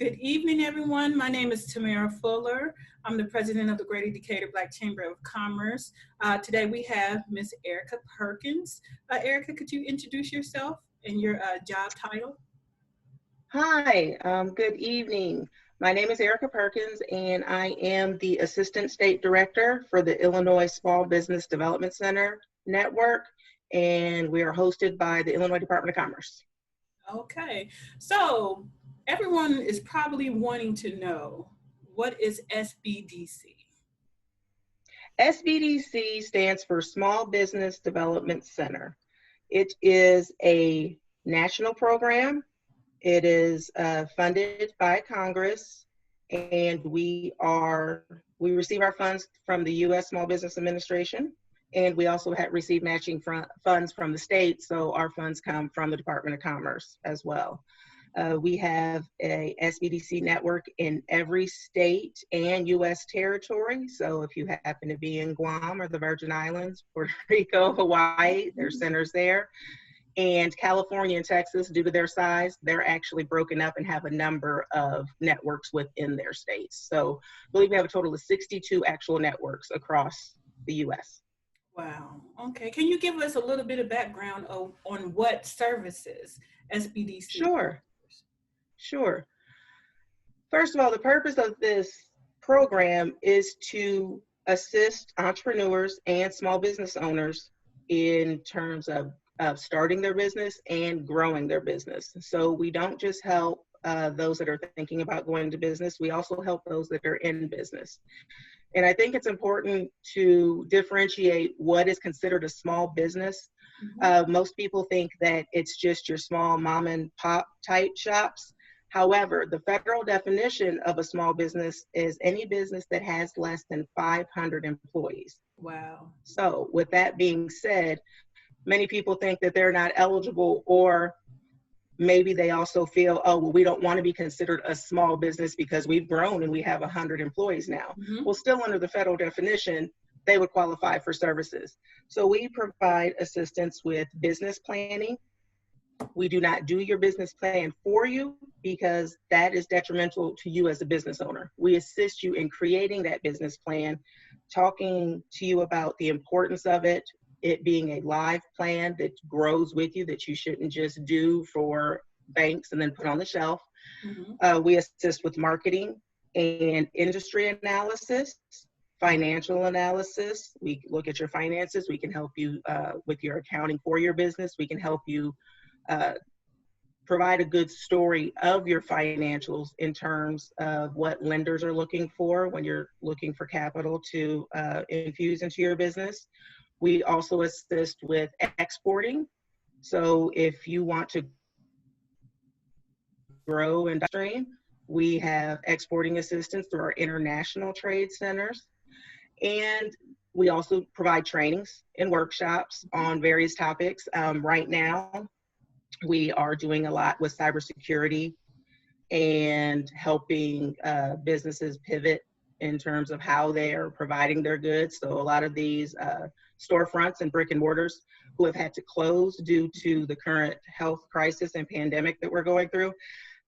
Good evening, everyone. My name is Tamara Fuller. I'm the president of the Greater Decatur Black Chamber of Commerce. Today we have Miss Ericka Perkins. Ericka, could you introduce yourself and your job title? Hi, good evening. My name is Ericka Perkins, and I am the Assistant State Director for the Illinois Small Business Development Center Network, and we are hosted by the Illinois Department of Commerce. Okay, so everyone is probably wanting to know, what is SBDC? SBDC stands for Small Business Development Center. It is a national program. It is funded by Congress, and we receive our funds from the U.S. Small Business Administration, and we also receive matching funds from the state, so our funds come from the Department of Commerce as well. We have a SBDC network in every state and U.S. territory, so if you happen to be in Guam or the Virgin Islands, Puerto Rico, Hawaii, there's centers there. And California and Texas, due to their size, they're actually broken up and have a number of networks within their states. So I believe we have a total of 62 actual networks across the U.S. Wow. Okay. Can you give us a little bit of background on what services SBDC? Sure. First of all, the purpose of this program is to assist entrepreneurs and small business owners in terms of starting their business and growing their business. So we don't just help those that are thinking about going to business, we also help those that are in business. And I think it's important to differentiate what is considered a small business. Most people think that it's just your small mom and pop type shops. However, the federal definition of a small business is any business that has less than 500 employees. Wow. So with that being said, many people think that they're not eligible, or maybe they also feel, oh, well, we don't want to be considered a small business because we've grown and we have 100 employees now. Well, still under the federal definition, they would qualify for services. So we provide assistance with business planning. We do not do your business plan for you because that is detrimental to you as a business owner. We assist you in creating that business plan, talking to you about the importance of it being a live plan that grows with you, that you shouldn't just do for banks and then put on the shelf. We assist with marketing and industry analysis, financial analysis. We look at your finances. We can help you with your accounting for your business. We can help you provide a good story of your financials in terms of what lenders are looking for when you're looking for capital to infuse into your business. We also assist with exporting. So if you want to grow and stream, we have exporting assistance through our international trade centers. And we also provide trainings and workshops on various topics. Right now, we are doing a lot with cybersecurity and helping businesses pivot in terms of how they are providing their goods. So a lot of these storefronts and brick and mortars who have had to close due to the current health crisis and pandemic that we're going through,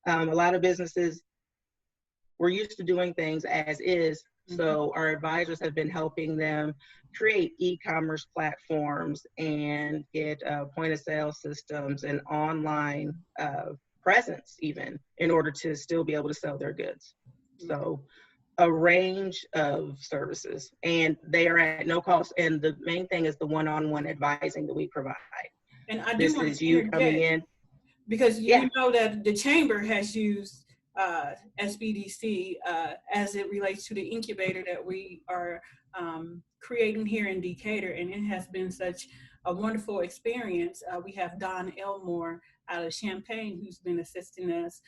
a lot of businesses were used to doing things as is. So our advisors have been helping them create e-commerce platforms and get point of sale systems and online presence even in order to still be able to sell their goods. So a range of services, and they are at no cost. And the main thing is the one-on-one advising that we provide. And I do This want is to you coming in. Because you know that the chamber has used SBDC as it relates to the incubator that we are creating here in Decatur, and it has been such a wonderful experience. We have Don Elmore out of Champaign who's been assisting us,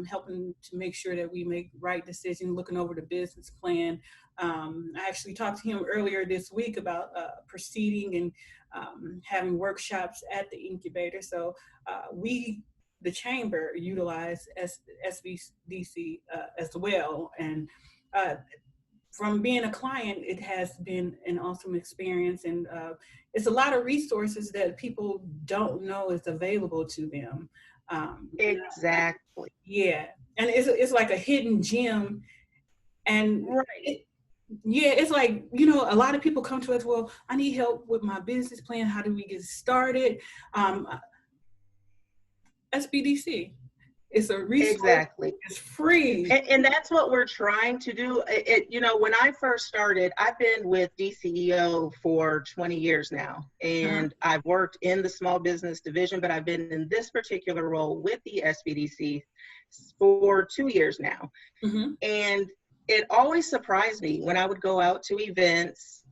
helping to make sure that we make right decisions, looking over the business plan. I actually talked to him earlier this week about proceeding and having workshops at the incubator. So we, the chamber, utilize SBDC as well. And from being a client, it has been an awesome experience. And it's a lot of resources that people don't know is available to them. Exactly. Yeah. and it's like a hidden gem. And Right. yeah, it's like, you know, a lot of people come to us, well, I need help with my business plan. How do we get started? Um, SBDC. It's a resource. Exactly. It's free. And that's what we're trying to do. When I first started, I've been with DCEO for 20 years now, Uh-huh. and I've worked in the small business division, but I've been in this particular role with the SBDC for 2 years now. Mm-hmm. And it always surprised me when I would go out to events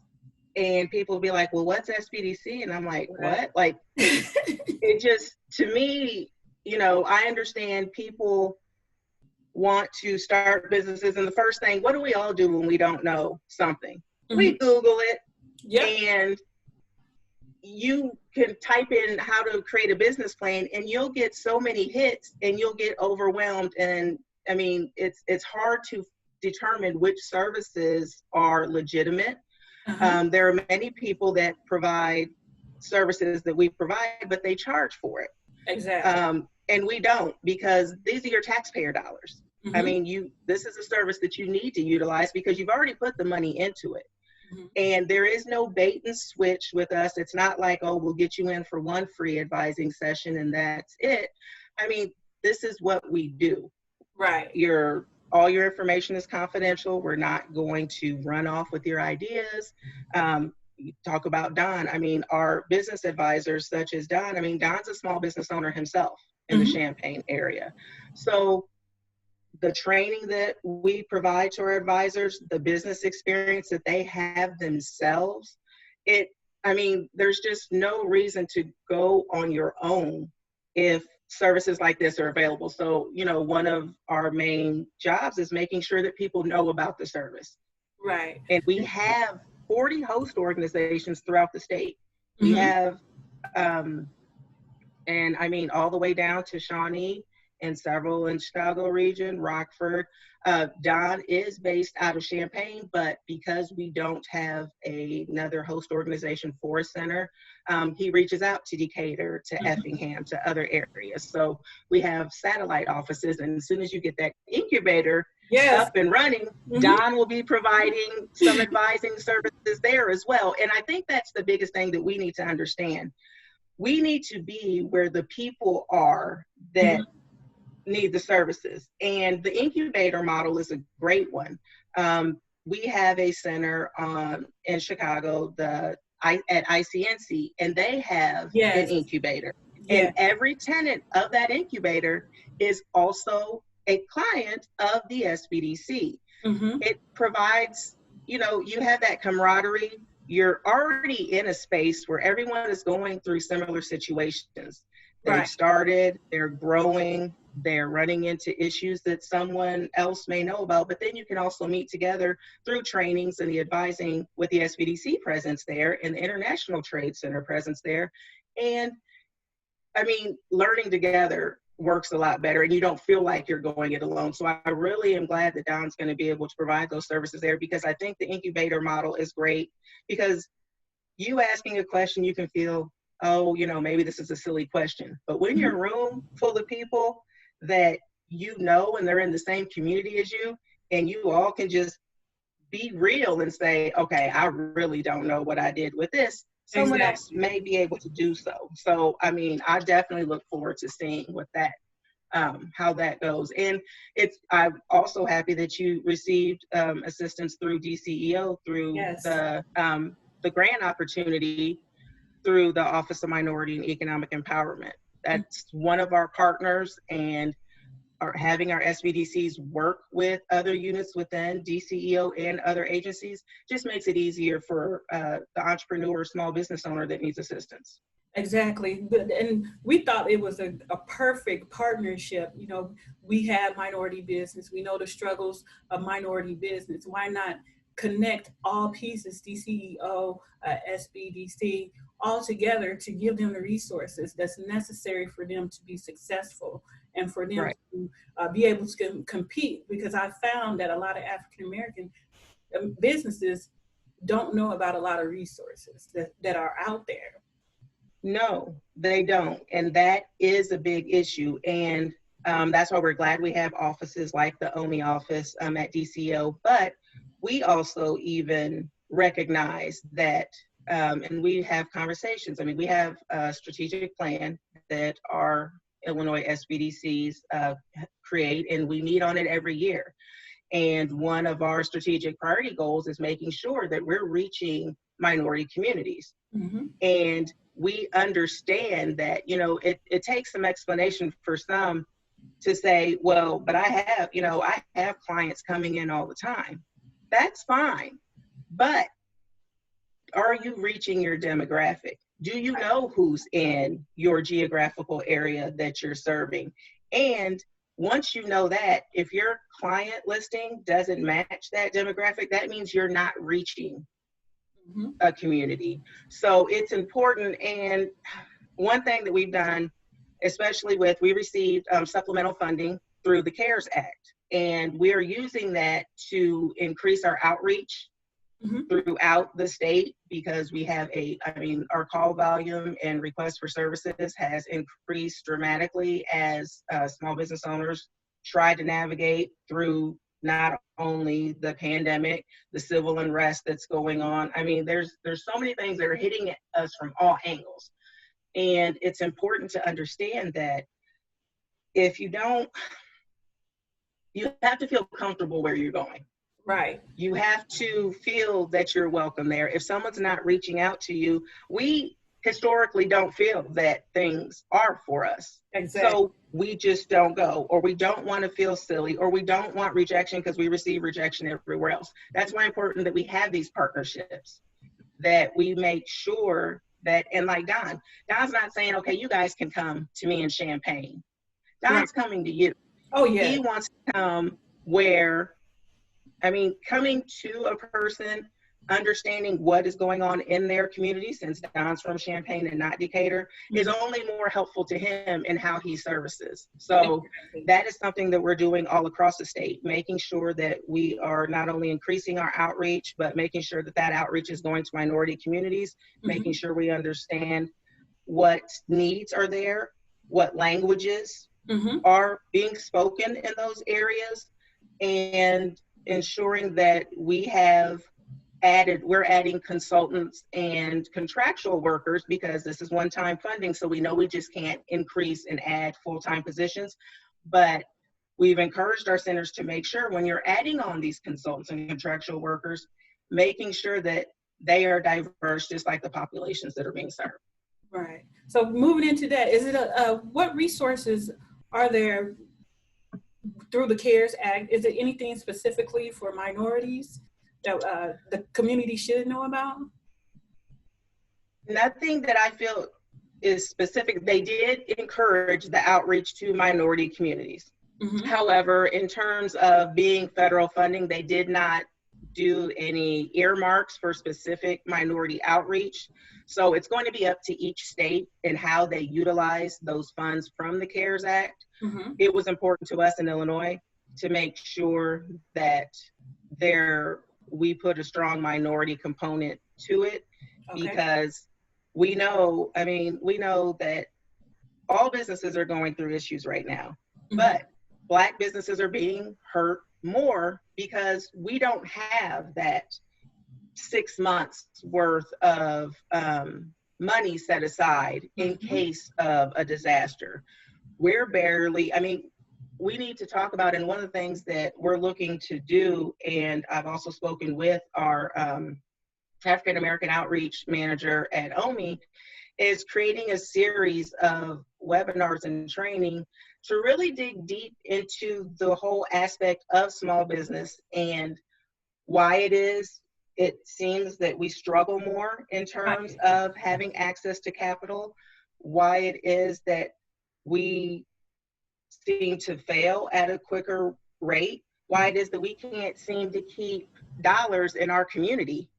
and people would be like, well, what's SBDC? And I'm like, Right. what? Like, it just, to me, I understand people want to start businesses, and the first thing, what do we all do when we don't know something? Mm-hmm. We Google it, Yep. and you can type in how to create a business plan, and you'll get so many hits, and you'll get overwhelmed. And I mean, it's hard to determine which services are legitimate. Uh-huh. There are many people that provide services that we provide, but they charge for it. Exactly. And we don't, because these are your taxpayer dollars. I Mm-hmm. mean, this is a service that you need to utilize because you've already put the money into it. Mm-hmm. And there is no bait and switch with us. It's not like, oh, we'll get you in for one free advising session and that's it. I mean, this is what we do. Right. All your information is confidential. We're not going to run off with your ideas. You talk about Don. I mean, our business advisors, such as Don, I mean, Don's a small business owner himself in the Mm-hmm. Champaign area. So the training that we provide to our advisors, the business experience that they have themselves, there's just no reason to go on your own if services like this are available. So, one of our main jobs is making sure that people know about the service. Right. And we have 40 host organizations throughout the state. We Mm-hmm. have, and I mean, all the way down to Shawnee and several in Chicago region, Rockford. Don is based out of Champaign, but because we don't have another host organization for a center, he reaches out to Decatur, to Effingham, to other areas. So we have satellite offices, and as soon as you get that incubator Yes. up and running, Mm-hmm. Don will be providing some advising services there as well. And I think that's the biggest thing that we need to understand. We need to be where the people are that need the services. And the incubator model is a great one. We have a center in Chicago, at ICNC, and they have an incubator. Yes. And every tenant of that incubator is also a client of the SBDC. Mm-hmm. It provides, you have that camaraderie. You're already in a space where everyone is going through similar situations. They've started, they're growing, they're running into issues that someone else may know about, but then you can also meet together through trainings and the advising with the SBDC presence there and the International Trade Center presence there. And I mean, learning together works a lot better, and you don't feel like you're going it alone. So I really am glad that Don's going to be able to provide those services there, because I think the incubator model is great, because you asking a question, you can feel, oh, maybe this is a silly question. But when you're in a room full of people that and they're in the same community as you, and you all can just be real and say, okay, I really don't know what I did with this. Someone else may be able to do so. So, I mean, I definitely look forward to seeing what that, how that goes. And I'm also happy that you received assistance through DCEO through the grant opportunity through the Office of Minority and Economic Empowerment. That's one of our partners, and having our SBDCs work with other units within DCEO and other agencies just makes it easier for the entrepreneur, small business owner that needs assistance. Exactly. And we thought it was a perfect partnership. We have minority business. We know the struggles of minority business. Why not connect all pieces, DCEO, SBDC, all together to give them the resources that's necessary for them to be successful and for them to be able to compete? Because I found that a lot of African American businesses don't know about a lot of resources that are out there. No, they don't. And that is a big issue. And That's why we're glad we have offices like the OMI office at DCO, but we also even recognize that, and we have conversations. I mean, we have a strategic plan that our Illinois SBDCs create, and we meet on it every year. And one of our strategic priority goals is making sure that we're reaching minority communities. Mm-hmm. And we understand that, you know, it takes some explanation for some to say, well, but I have clients coming in all the time. That's fine. But are you reaching your demographic? Do you know who's in your geographical area that you're serving? And once you know that, if your client listing doesn't match that demographic, that means you're not reaching a community. So it's important. And one thing that we've done, especially we received supplemental funding through the CARES Act, and we're using that to increase our outreach throughout the state, because we have our call volume and requests for services has increased dramatically as small business owners try to navigate through not only the pandemic, the civil unrest that's going on. I mean, there's so many things that are hitting us from all angles. And it's important to understand that if you have to feel comfortable where you're going. Right. You have to feel that you're welcome there. If someone's not reaching out to you, we historically don't feel that things are for us. Exactly. So we just don't go, or we don't want to feel silly, or we don't want rejection because we receive rejection everywhere else. That's why it's important that we have these partnerships, that we make sure that, and like Don's not saying, okay, you guys can come to me in Champaign. Don's coming to you. Oh, yeah. He wants to come coming to a person, understanding what is going on in their community, since Don's from Champaign and not Decatur, is only more helpful to him in how he services. So that is something that we're doing all across the state, making sure that we are not only increasing our outreach, but making sure that that outreach is going to minority communities, making sure we understand what needs are there, what languages are being spoken in those areas, and ensuring that we're adding consultants and contractual workers, because this is one-time funding, so we know we just can't increase and add full-time positions. But we've encouraged our centers to make sure when you're adding on these consultants and contractual workers, making sure that they are diverse, just like the populations that are being served. Right. So moving into that, is it what resources are there through the CARES Act? Is it anything specifically for minorities that the community should know about? Nothing that I feel is specific. They did encourage the outreach to minority communities. However, in terms of being federal funding, they did not do any earmarks for specific minority outreach. So it's going to be up to each state and how they utilize those funds from the CARES Act. It was important to us in Illinois to make sure that we put a strong minority component to it, because we know that all businesses are going through issues right now, but Black businesses are being hurt more because we don't have that 6 months worth of money set aside in case of a disaster. We need to talk about, and one of the things that we're looking to do, and I've also spoken with our African American outreach manager at OMI, is creating a series of webinars and training to really dig deep into the whole aspect of small business and why it seems that we struggle more in terms of having access to capital, why it is that we seem to fail at a quicker rate, why it is that we can't seem to keep dollars in our community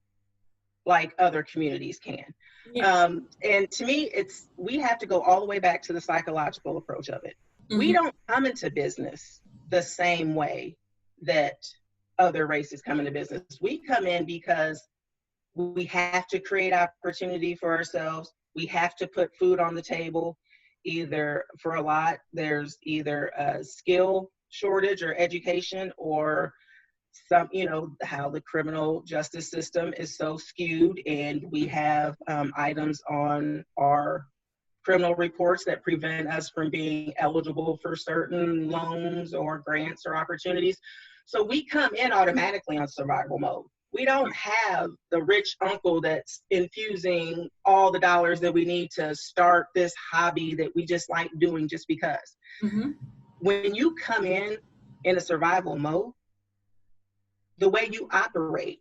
like other communities can. And to me, we have to go all the way back to the psychological approach of it. We don't come into business the same way that other races come into business. We come in because we have to create opportunity for ourselves. We have to put food on the table. either for a lot, there's either a skill shortage or education, or some, how the criminal justice system is so skewed, and we have items on our criminal reports that prevent us from being eligible for certain loans or grants or opportunities. So we come in automatically on survival mode. We don't have the rich uncle that's infusing all the dollars that we need to start this hobby that we just like doing just because. Mm-hmm. When you come in a survival mode, the way you operate,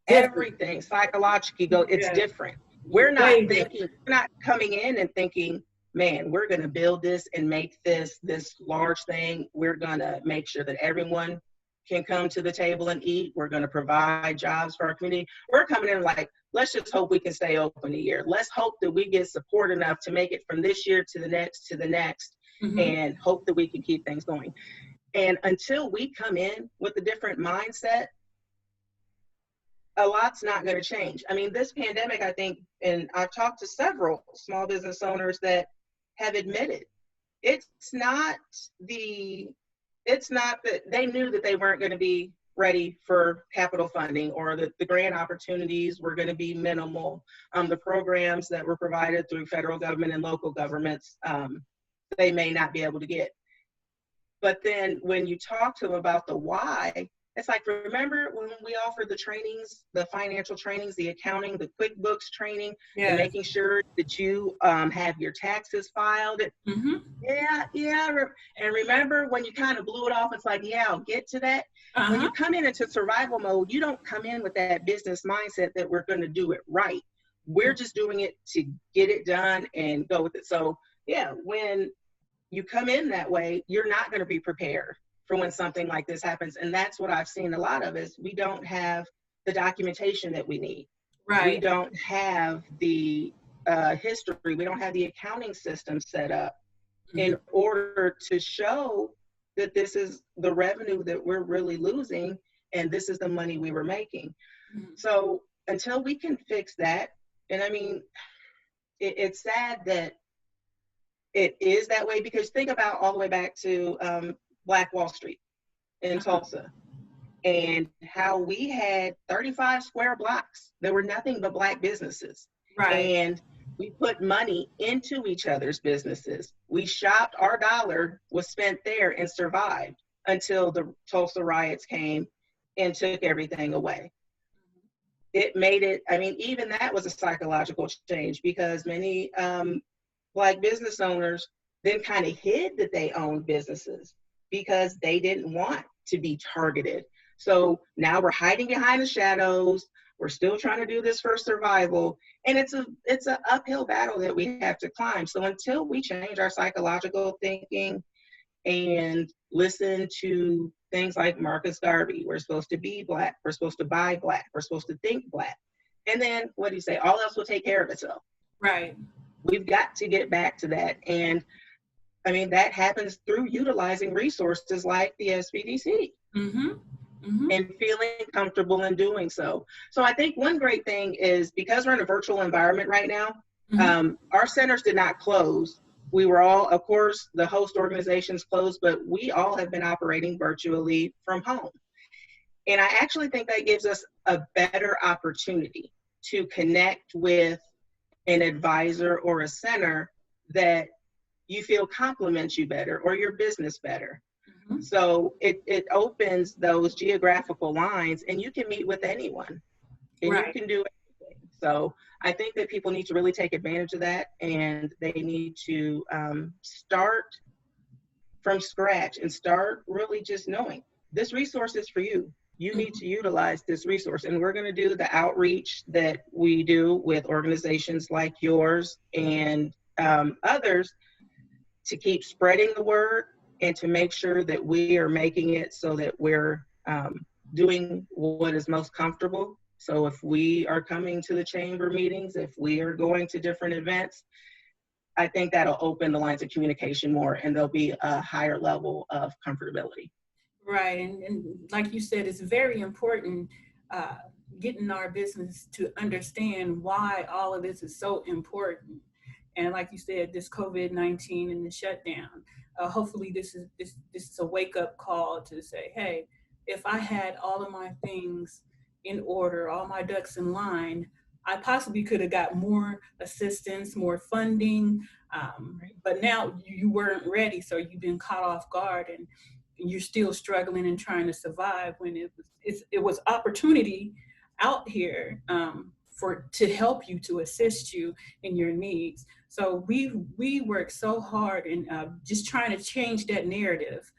everything psychologically it's different. We're not coming in and thinking, man, we're going to build this and make this large thing. We're going to make sure that everyone can come to the table and eat. We're going to provide jobs for our community. We're coming in like, let's just hope we can stay open a year. Let's hope that we get support enough to make it from this year to the next, mm-hmm. and hope that we can keep things going. And until we come in with a different mindset, a lot's not going to change. I mean, this pandemic, I think, and I've talked to several small business owners that have admitted it's not that they knew that they weren't going to be ready for capital funding, or that the grant opportunities were going to be minimal. The programs that were provided through federal government and local governments, they may not be able to get. But then when you talk to them about the why, it's like, remember when we offered the trainings, the financial trainings, the accounting, the QuickBooks training, and making sure that you have your taxes filed? Mm-hmm. Yeah. And remember when you kind of blew it off, it's like, yeah, I'll get to that. Uh-huh. When you come into survival mode, you don't come in with that business mindset that we're going to do it right. We're just doing it to get it done and go with it. So yeah, when you come in that way, you're not going to be prepared for when something like this happens. And that's what I've seen a lot of, is we don't have the documentation that we need. Right. We don't have the history. We don't have the accounting system set up in order to show that this is the revenue that we're really losing and this is the money we were making. So until we can fix that, and I mean, it's sad that it is that way, because think about all the way back to Black Wall Street in Tulsa, and how we had 35 square blocks. There were nothing but Black businesses. Right. And we put money into each other's businesses. We shopped, our dollar was spent there and survived until the Tulsa riots came and took everything away. It made it, I mean, even that was a psychological change, because many Black business owners then kind of hid that they owned businesses because they didn't want to be targeted. So now we're hiding behind the shadows. We're still trying to do this for survival. And it's an uphill battle that we have to climb. So until we change our psychological thinking and listen to things like Marcus Garvey, we're supposed to be Black, we're supposed to buy Black, we're supposed to think Black. And then what do you say? All else will take care of itself. Right. We've got to get back to that. And I mean, that happens through utilizing resources like the SBDC. Mm-hmm. Mm-hmm. And feeling comfortable in doing so. So I think one great thing is, because we're in a virtual environment right now, our centers did not close. We were all, of course, the host organizations closed, but we all have been operating virtually from home. And I actually think that gives us a better opportunity to connect with an advisor or a center that you feel complements you better, or your business better. So it opens those geographical lines, and you can meet with anyone, and you can do anything. So I think that people need to really take advantage of that, and they need to start from scratch and start really just knowing this resource is for you. You need to utilize this resource. And we're going to do the outreach that we do with organizations like yours and others to keep spreading the word, and to make sure that we are making it so that we're doing what is most comfortable. So if we are coming to the chamber meetings, if we are going to different events, I think that'll open the lines of communication more, and there'll be a higher level of comfortability. Right. And like you said, it's very important getting our business to understand why all of this is so important. And like you said, this COVID-19 and the shutdown, hopefully this is a wake up call to say, hey, if I had all of my things in order, all my ducks in line, I possibly could have got more assistance, more funding, but now you weren't ready, so you've been caught off guard, and you're still struggling and trying to survive when it was opportunity out here, for to help you, to assist you in your needs. So we work so hard in just trying to change that narrative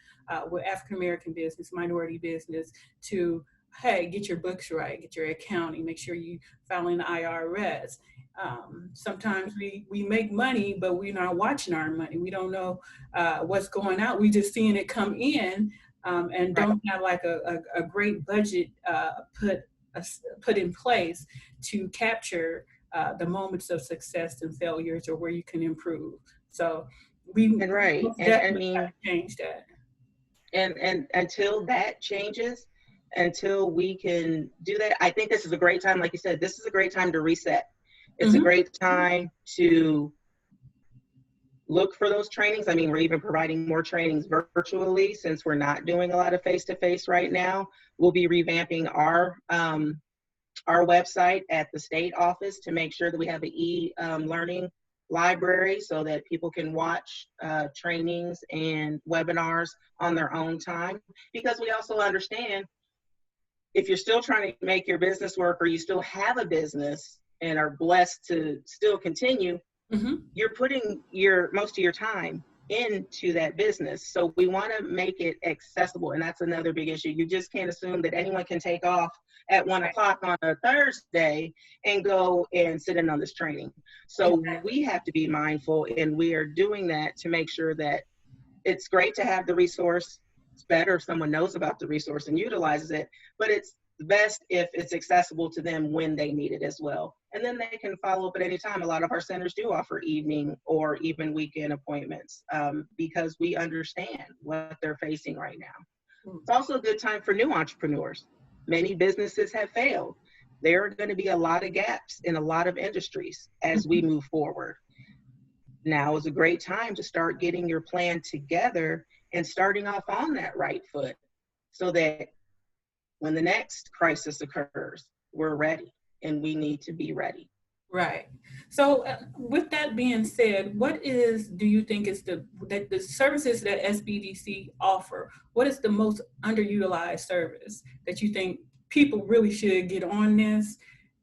with African American business, minority business, to hey, get your books right, get your accounting, make sure you filing the IRS. Sometimes we make money, but we're not watching our money. We don't know what's going out. We just seeing it come in, and Right. don't have like a great budget put in place to capture the moments of success and failures, or where you can improve. So we And right. most And I definitely got mean, to change that. and until that changes, until we can do that, I think this is a great time. Like you said, this is a great time to reset. It's a Mm-hmm. great time to look for those trainings. I mean, we're even providing more trainings virtually since we're not doing a lot of face-to-face right now. We'll be revamping our website at the state office to make sure that we have an e-learning library so that people can watch trainings and webinars on their own time. Because we also understand, if you're still trying to make your business work, or you still have a business and are blessed to still continue, Mm-hmm. you're putting most of your time into that business. So we want to make it accessible. And that's another big issue. You just can't assume that anyone can take off at 1 o'clock on a Thursday and go and sit in on this training. So Exactly. we have to be mindful, and we are doing that to make sure that it's great to have the resource. It's better if someone knows about the resource and utilizes it, but it's best if it's accessible to them when they need it as well. And then they can follow up at any time. A lot of our centers do offer evening or even weekend appointments, because we understand what they're facing right now. It's also a good time for new entrepreneurs. Many businesses have failed. There are going to be a lot of gaps in a lot of industries as we Mm-hmm. move forward. Now is a great time to start getting your plan together and starting off on that right foot, so that when the next crisis occurs, we're ready, and we need to be ready. Right. So, with that being said, do you think is the services that SBDC offer? What is the most underutilized service that you think people really should get on this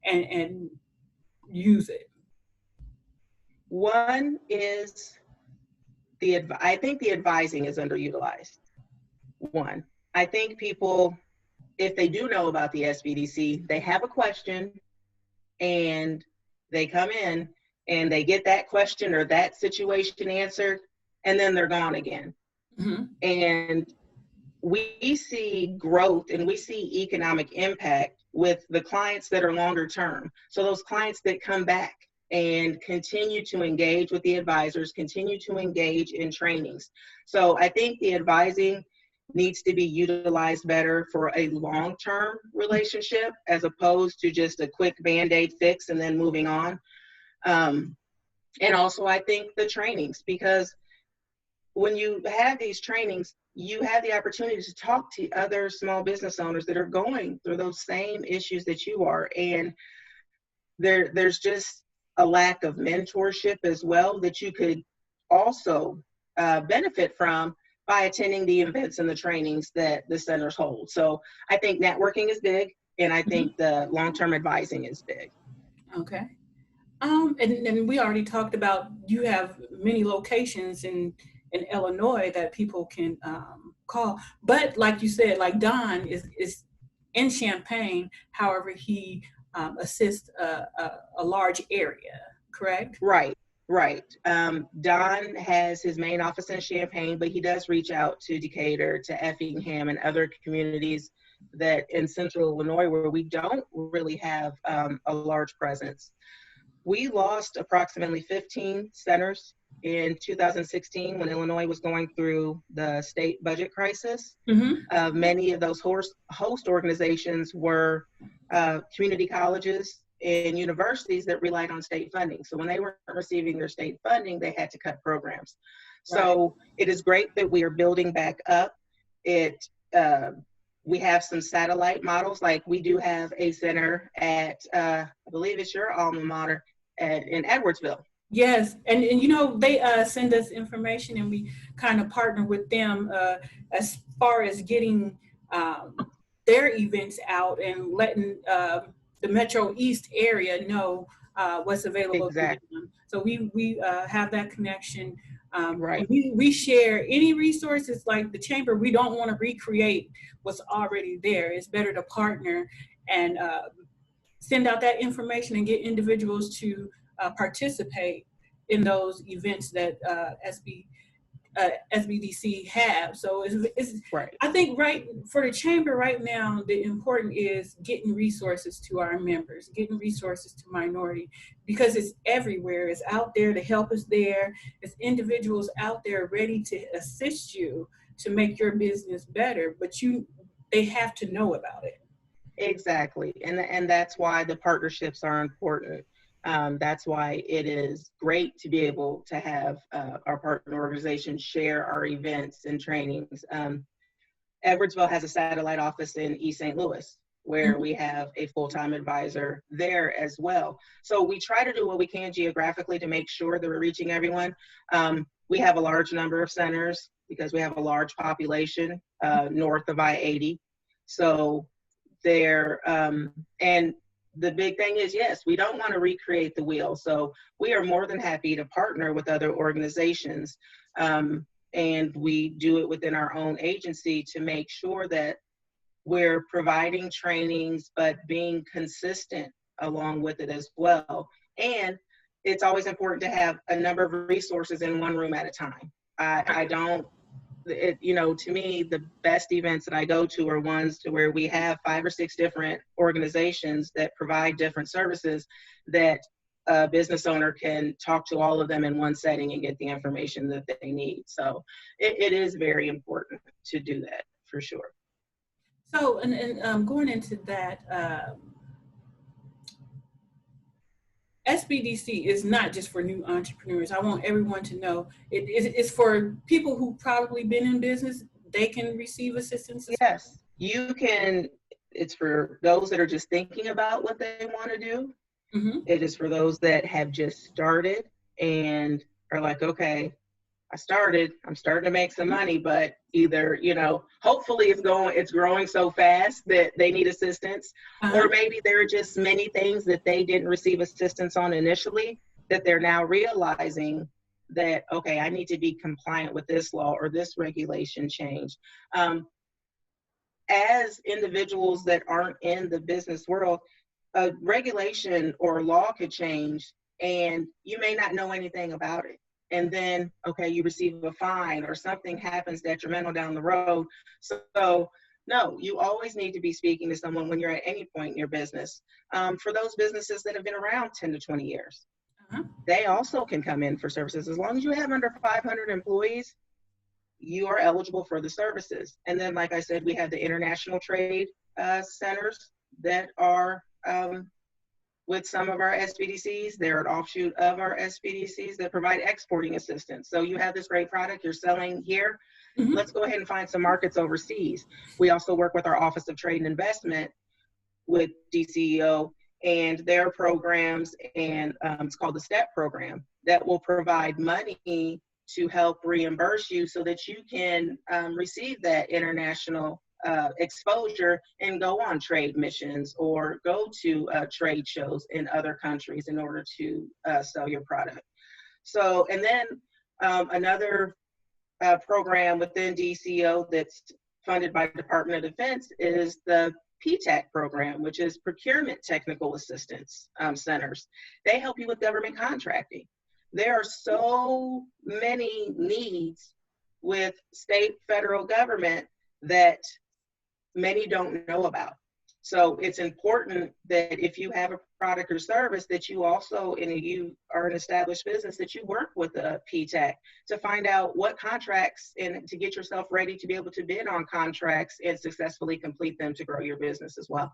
and use it? One is I think the advising is underutilized. One, I think people, if they do know about the SBDC, they have a question and they come in and they get that question or that situation answered, and then they're gone again. Mm-hmm. And we see growth and we see economic impact with the clients that are longer term. So those clients that come back and continue to engage with the advisors, continue to engage in trainings. So I think the advising needs to be utilized better for a long-term relationship, as opposed to just a quick Band-Aid fix and then moving on. And also I think the trainings, because when you have these trainings, you have the opportunity to talk to other small business owners that are going through those same issues that you are. And there's just a lack of mentorship as well that you could also benefit from by attending the events and the trainings that the centers hold. So I think networking is big, and I Mm-hmm. think the long-term advising is big. Okay. And we already talked about you have many locations in Illinois that people can call. But like you said, like Don is in Champaign. However, he assists a large area. Correct. Right, right. Don has his main office in Champaign, but he does reach out to Decatur, to Effingham, and other communities that in central Illinois where we don't really have a large presence. We lost approximately 15 centers in 2016 when Illinois was going through the state budget crisis. Mm-hmm. Many of those host organizations were community colleges in universities that relied on state funding. So when they weren't receiving their state funding, they had to cut programs. So it is great that we are building back up. It we have some satellite models, like we do have a center at I believe it's your alma mater in Edwardsville. Yes, and you know, they send us information, and we kind of partner with them as far as getting their events out and letting the Metro East area know what's available to Exactly. them. So we have that connection. Right. And we share any resources like the chamber. We don't want to recreate what's already there. It's better to partner and send out that information and get individuals to participate in those events that SBDC have. So Right. I think right for the chamber right now, the important is getting resources to our members, getting resources to minority, because it's everywhere. It's out there. The help is there. It's individuals out there ready to assist you to make your business better, but they have to know about it. Exactly. And that's why the partnerships are important. That's why it is great to be able to have our partner organizations share our events and trainings. Edwardsville has a satellite office in East St. Louis, where we have a full-time advisor there as well. So we try to do what we can geographically to make sure that we're reaching everyone. We have a large number of centers because we have a large population north of I-80. So there, and the big thing is, yes, we don't want to recreate the wheel. So we are more than happy to partner with other organizations. And we do it within our own agency to make sure that we're providing trainings, but being consistent along with it as well. And it's always important to have a number of resources in one room at a time. I don't, you know, to me, the best events that I go to are ones to where we have 5 or 6 different organizations that provide different services that a business owner can talk to all of them in one setting and get the information that they need. So it is very important to do that for sure. So, and going into that, SBDC is not just for new entrepreneurs. I want everyone to know it's for people who probably been in business. They can receive assistance. Yes, you can. It's for those that are just thinking about what they want to do. Mm-hmm. It is for those that have just started and are like, okay, I'm starting to make some money, but either, you know, hopefully it's growing so fast that they need assistance, or maybe there are just many things that they didn't receive assistance on initially that they're now realizing that, okay, I need to be compliant with this law or this regulation change. As individuals that aren't in the business world, a regulation or law could change and you may not know anything about it. And then, okay, you receive a fine or something happens detrimental down the road. So no, you always need to be speaking to someone when you're at any point in your business. For those businesses that have been around 10 to 20 years, they also can come in for services. As long as you have under 500 employees, you are eligible for the services. And then, like I said, we have the international trade centers that are with some of our SBDCs. They're an offshoot of our SBDCs that provide exporting assistance. So you have this great product you're selling here. Let's go ahead and find some markets overseas. We also work with our Office of Trade and Investment with DCEO and their programs, and it's called the STEP program, that will provide money to help reimburse you so that you can receive that international exposure and go on trade missions or go to trade shows in other countries in order to sell your product. So, and then another program within DCO that's funded by the Department of Defense is the PTAC program, which is Procurement Technical Assistance Centers. They help you with government contracting. There are so many needs with state, federal government that many don't know about. So it's important that if you have a product or service that you also, and you are an established business, that you work with a PTAC to find out what contracts and to get yourself ready to be able to bid on contracts and successfully complete them to grow your business as well.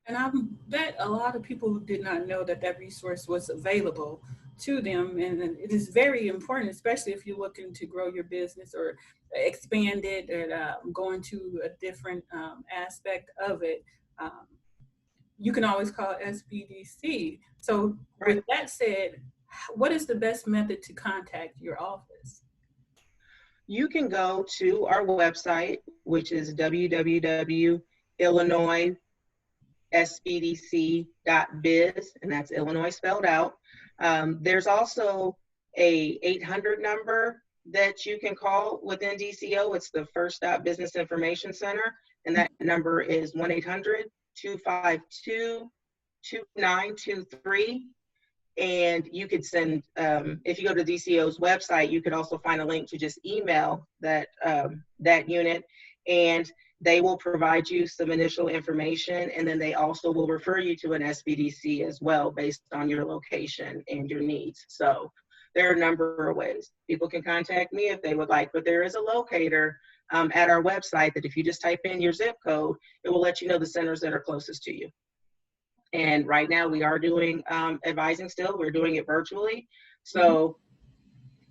And I bet a lot of people did not know that that resource was available to them. And it is very important, especially if you're looking to grow your business or expand it and go into a different aspect of it. Um, you can always call SBDC. So, Right. with that said, what is the best method to contact your office? You can go to our website, which is www.illinoissbdc.biz, and that's Illinois spelled out. There's also a 800 number that you can call within DCO. It's the First Stop Business Information Center, and that number is 1-800-252-2923. And you could send, if you go to DCO's website, you could also find a link to just email that unit, and they will provide you some initial information, and then they also will refer you to an SBDC as well based on your location and your needs. So there are a number of ways people can contact me if they would like, but there is a locator at our website that if you just type in your zip code, it will let you know the centers that are closest to you. And right now we are doing advising still. We're doing it virtually. So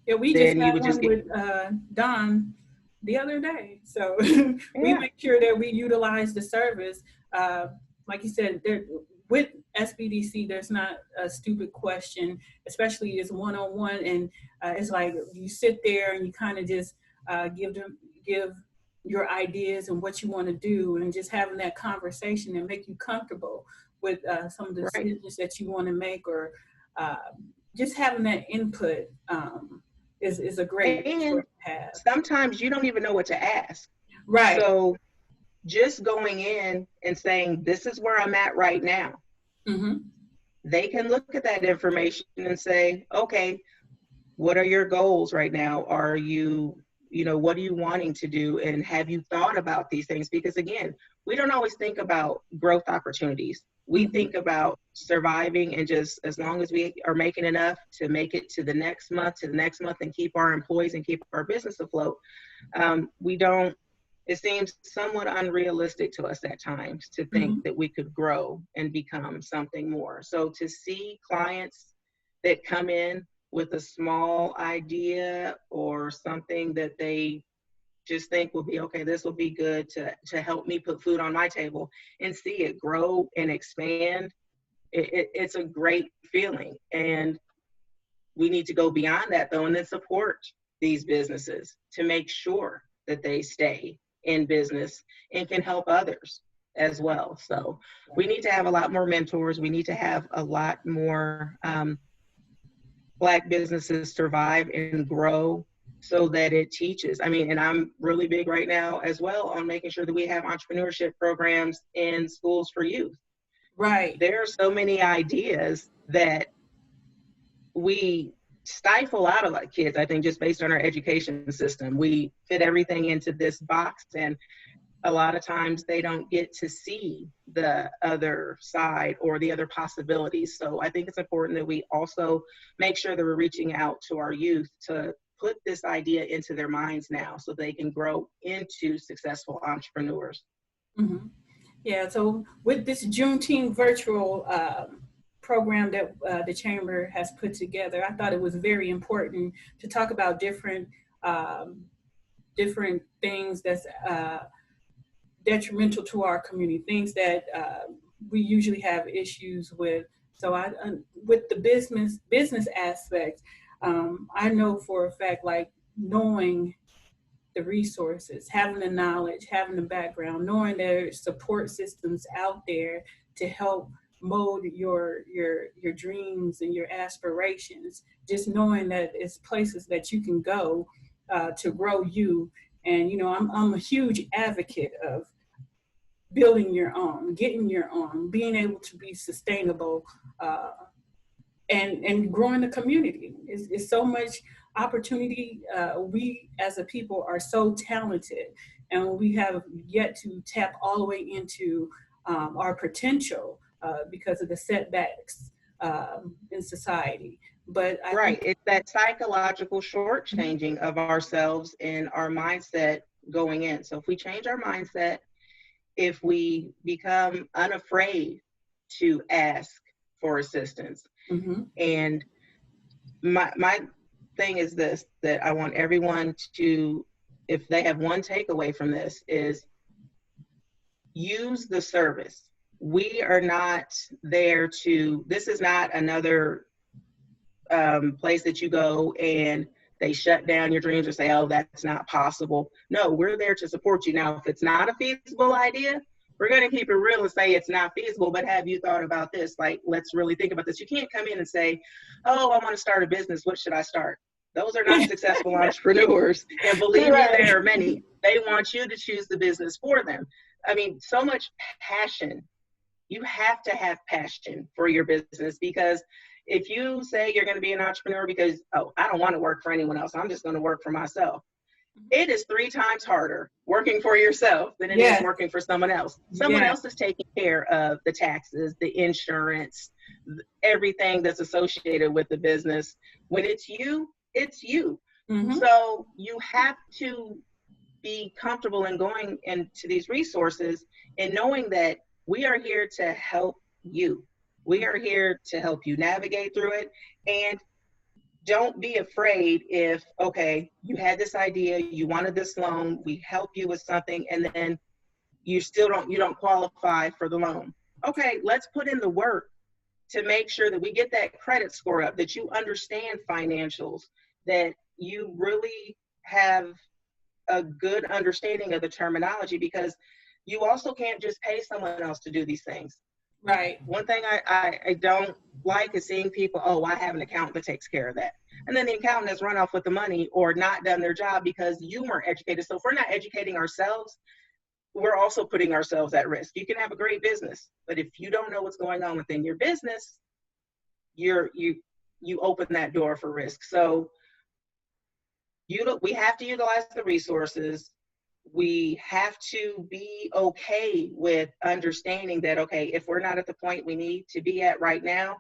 yeah, we just then you had would just one get, with Don the other day. So we yeah, make sure that we utilize the service. Uh, like you said, there, with SBDC, there's not a stupid question, especially it's one-on-one. And it's like you sit there and you kind of just give your ideas and what you want to do, and just having that conversation and make you comfortable with some of the right. decisions that you want to make, or uh, just having that input is a great And resource to have. sometimes you don't even know what to ask. Right. So just going in and saying, this is where I'm at right now, Mm-hmm. they can look at that information and say, okay, what are your goals right now? Are you, what are you wanting to do? And have you thought about these things? Because again, we don't always think about growth opportunities. We Mm-hmm. think about surviving, and just as long as we are making enough to make it to the next month, and keep our employees and keep our business afloat. We don't, it seems somewhat unrealistic to us at times to think Mm-hmm. that we could grow and become something more. So to see clients that come in with a small idea or something that they just think will be okay, this will be good to help me put food on my table, and see it grow and expand, it's a great feeling. And we need to go beyond that though, and then support these businesses to make sure that they stay in business and can help others as well. So we need to have a lot more mentors. We need to have a lot more Black businesses survive and grow, so that it teaches. I mean, and I'm really big right now as well on making sure that we have entrepreneurship programs in schools for youth. Right. There are so many ideas that we stifle out of our kids, I think, just based on our education system. We fit everything into this box, and a lot of times they don't get to see the other side or the other possibilities. So I think it's important that we also make sure that we're reaching out to our youth to put this idea into their minds now, so they can grow into successful entrepreneurs. Mm-hmm. Yeah. So with this Juneteenth virtual program that the chamber has put together, I thought it was very important to talk about um, different things that's detrimental to our community, things that we usually have issues with. So with the business aspect, I know for a fact, like knowing the resources, having the knowledge, having the background, knowing there's support systems out there to help mold your dreams and your aspirations. Just knowing that it's places that you can go to grow you. And I'm a huge advocate of building your own, getting your own, being able to be sustainable, uh, and growing the community. It's so much opportunity. We as a people are so talented, and we have yet to tap all the way into our potential because of the setbacks in society. But I think Right. It's that psychological shortchanging of ourselves and our mindset going in. So if we change our mindset, if we become unafraid to ask for assistance. Mm-hmm. And my thing is this, that I want everyone to, if they have one takeaway from this, is use the service. We are not there to, this is not another place that you go and they shut down your dreams or say, oh, that's not possible. No, we're there to support you. Now, if it's not a feasible idea, we're going to keep it real and say it's not feasible, but have you thought about this? Like, let's really think about this. You can't come in and say, oh, I want to start a business. What should I start? Those are not successful entrepreneurs. And believe me, there are many. They want you to choose the business for them. I mean, so much passion. You have to have passion for your business, because if you say you're going to be an entrepreneur because, oh, I don't want to work for anyone else, I'm just going to work for myself. It is 3 times harder working for yourself than it is working for someone else. Someone else is taking care of the taxes, the insurance, everything that's associated with the business. When it's you, it's you. Mm-hmm. So you have to be comfortable in going into these resources and knowing that we are here to help you. We are here to help you navigate through it. And don't be afraid if, okay, you had this idea, you wanted this loan, we help you with something, and then you don't qualify for the loan. Okay, let's put in the work to make sure that we get that credit score up, that you understand financials, that you really have a good understanding of the terminology, because you also can't just pay someone else to do these things. Right. One thing I don't like is seeing people, oh, I have an accountant that takes care of that. And then the accountant has run off with the money or not done their job because you weren't educated. So if we're not educating ourselves, we're also putting ourselves at risk. You can have a great business, but if you don't know what's going on within your business, you open that door for risk. So we have to utilize the resources. We have to be okay with understanding that, okay, if we're not at the point we need to be at right now,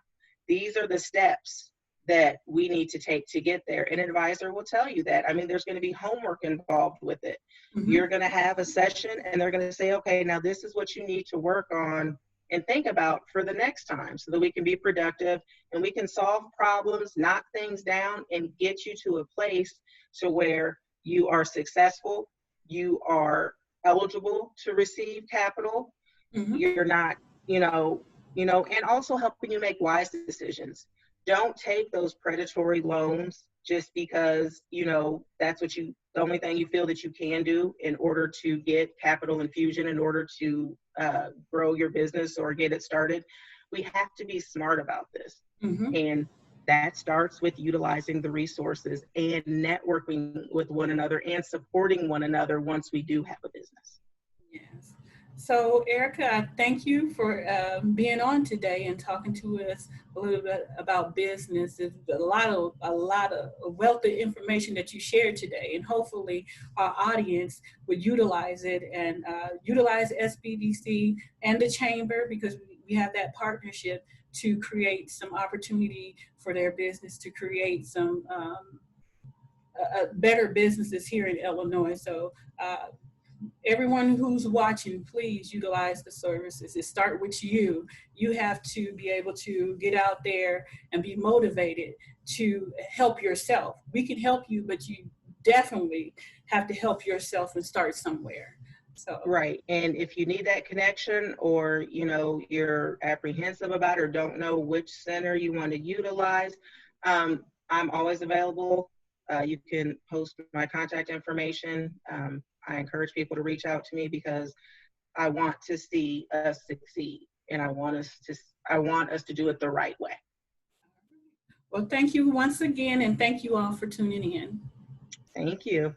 these are the steps that we need to take to get there. An advisor will tell you that. I mean, there's going to be homework involved with it. Mm-hmm. You're going to have a session and they're going to say, okay, now this is what you need to work on and think about for the next time so that we can be productive and we can solve problems, knock things down, and get you to a place to where you are successful, you are eligible to receive capital. Mm-hmm. You're not, and also helping you make wise decisions. Don't take those predatory loans just because, that's the only thing you feel that you can do in order to get capital infusion, in order to grow your business or get it started. We have to be smart about this. Mm-hmm. And that starts with utilizing the resources and networking with one another and supporting one another once we do have a business. Yes. So, Ericka, thank you for being on today and talking to us a little bit about business. It's a lot of wealth of information that you shared today, and hopefully our audience would utilize it and utilize SBDC and the Chamber, because we have that partnership to create some opportunity for their business, to create some better businesses here in Illinois. So everyone who's watching, please utilize the services. It starts with you. You have to be able to get out there and be motivated to help yourself. We can help you, but you definitely have to help yourself and start somewhere. So. Right. And if you need that connection, or, you're apprehensive about or don't know which center you want to utilize, I'm always available. You can post my contact information. I encourage people to reach out to me because I want to see us succeed, and I want us to do it the right way. Well, thank you once again, and thank you all for tuning in. Thank you.